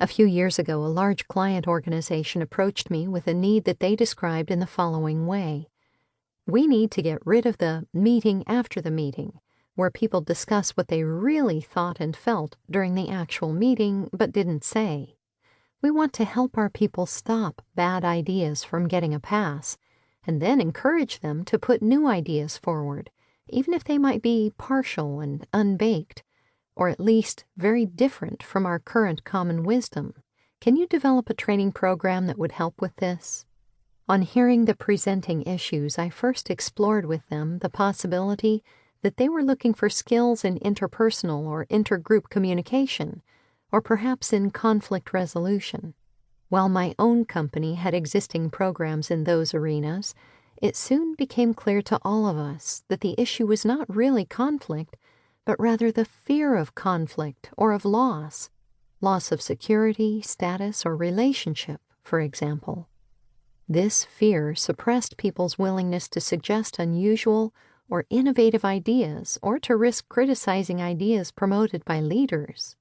A few years ago, a large client organization approached me with a need that they described in the following way. We need to get rid of the meeting after the meeting, where people discuss what they really thought and felt during the actual meeting but didn't say. We want to help our people stop bad ideas from getting a pass, and then encourage them to put new ideas forward, even if they might be partial and unbaked, or at least very different from our current common wisdom. Can you develop a training program that would help with this? On hearing the presenting issues, I first explored with them the possibility that they were looking for skills in interpersonal or intergroup communication, or perhaps in conflict resolution. While my own company had existing programs in those arenas, it soon became clear to all of us that the issue was not really conflict, but rather the fear of conflict or of loss of security, status, or relationship, for example. This fear suppressed people's willingness to suggest unusual or innovative ideas or to risk criticizing ideas promoted by leaders.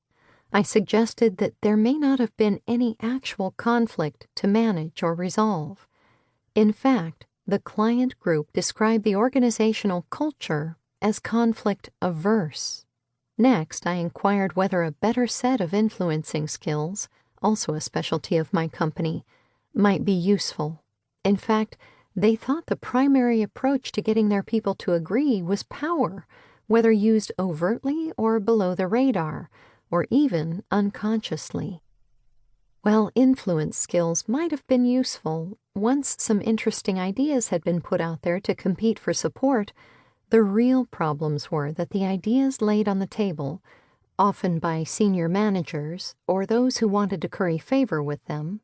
I suggested that there may not have been any actual conflict to manage or resolve. In fact, the client group described the organizational culture as conflict averse. Next, I inquired whether a better set of influencing skills, also a specialty of my company, might be useful. In fact, they thought the primary approach to getting their people to agree was power, whether used overtly or below the radar, or even unconsciously. While influence skills might have been useful, once some interesting ideas had been put out there to compete for support, the real problems were that the ideas laid on the table, often by senior managers or those who wanted to curry favor with them,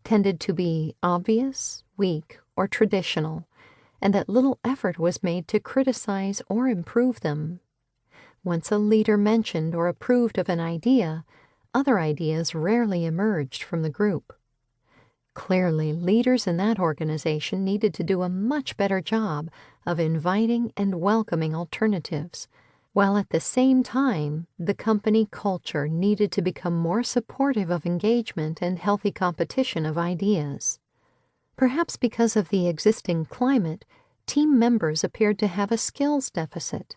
tended to be obvious, weak, or traditional, and that little effort was made to criticize or improve them. Once a leader mentioned or approved of an idea, other ideas rarely emerged from the group. Clearly, leaders in that organization needed to do a much better job of inviting and welcoming alternatives, while at the same time, the company culture needed to become more supportive of engagement and healthy competition of ideas. Perhaps because of the existing climate, team members appeared to have a skills deficit.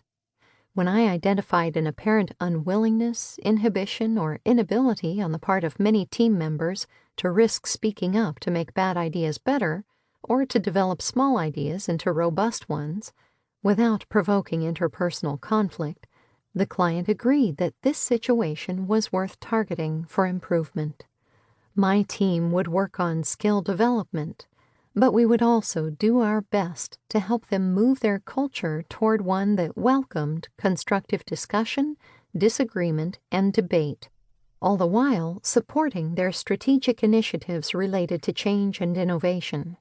When I identified an apparent unwillingness, inhibition, or inability on the part of many team members to risk speaking up to make bad ideas better, or to develop small ideas into robust ones, without provoking interpersonal conflict, the client agreed that this situation was worth targeting for improvement. My team would work on skill development, but we would also do our best to help them move their culture toward one that welcomed constructive discussion, disagreement, and debate, all the while supporting their strategic initiatives related to change and innovation.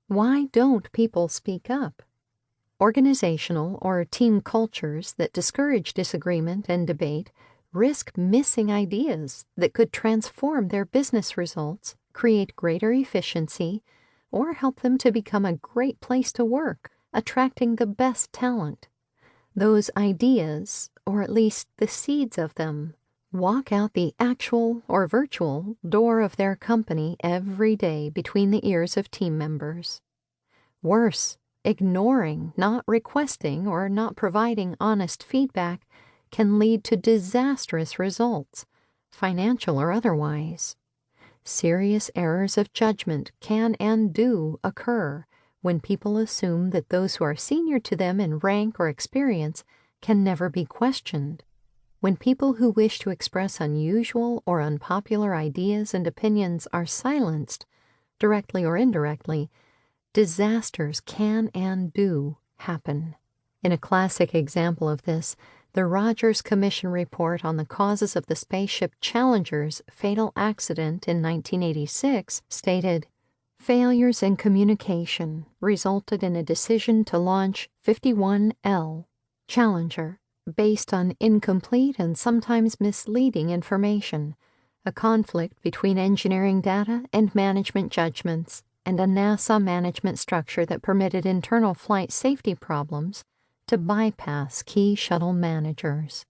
Why don't people speak up? Organizational or team cultures that discourage disagreement and debate risk missing ideas that could transform their business results, create greater efficiency, or help them to become a great place to work, attracting the best talent. Those ideas, or at least the seeds of them, walk out the actual or virtual door of their company every day between the ears of team members. Worse, ignoring, not requesting, or not providing honest feedback can lead to disastrous results, financial or otherwise. Serious errors of judgment can and do occur when people assume that those who are senior to them in rank or experience can never be questioned. When people who wish to express unusual or unpopular ideas and opinions are silenced, directly or indirectly, disasters can and do happen. In a classic example of this, the Rogers Commission report on the causes of the spaceship Challenger's fatal accident in 1986 stated, "Failures in communication resulted in a decision to launch 51L, Challenger, based on incomplete and sometimes misleading information, a conflict between engineering data and management judgments, and a NASA management structure that permitted internal flight safety problems to bypass key shuttle managers."